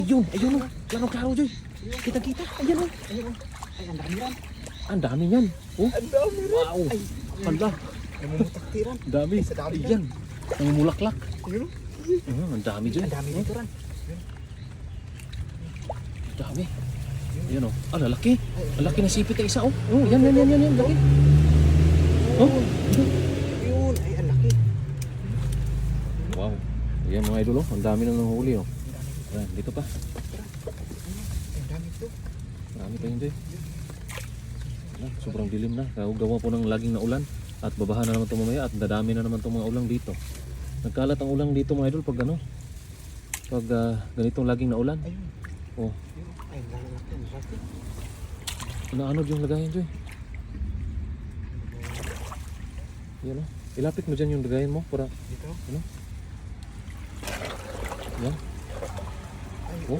Ayun, ayun o. Klaro-klaro, Joy. Kita-kita. Ayan o. Ayun o. Ay, ang dami yan. Ang dami yan. Oh. Ang dami rin. Wow. Ay, Hala. namumutaktiran. Dami. Sa dami yan. Ayan. Namumulaklak. Ayun o. Ang dami, Joy. Ang dami dito rin. Ang dami. Ayan o. Ah, lalaki. Lalaki na sipit na isa o. Oh, yan. Laki. Oh. Ayun. Ay, ang laki. Wow. Ayan mga idol o. Ang dami nang nanghuli o. Ayan, dito pa. Ang dami ito. Marami pa yun, Joy. Ayan, sobrang dilim na. Gawa po ng laging na ulan. At babaha na naman ito mamaya. At dadami na naman itong mga ulang dito. Nagkalat ang ulang dito mga idol pag ano. Pag ganitong laging na ulan. Ayun. Oh. Ay, ang lalaki. Ang laki. Naanod yung lagayan, Joy. Yan o. Ilapit mo dyan yung lagayan mo para Dito. yan.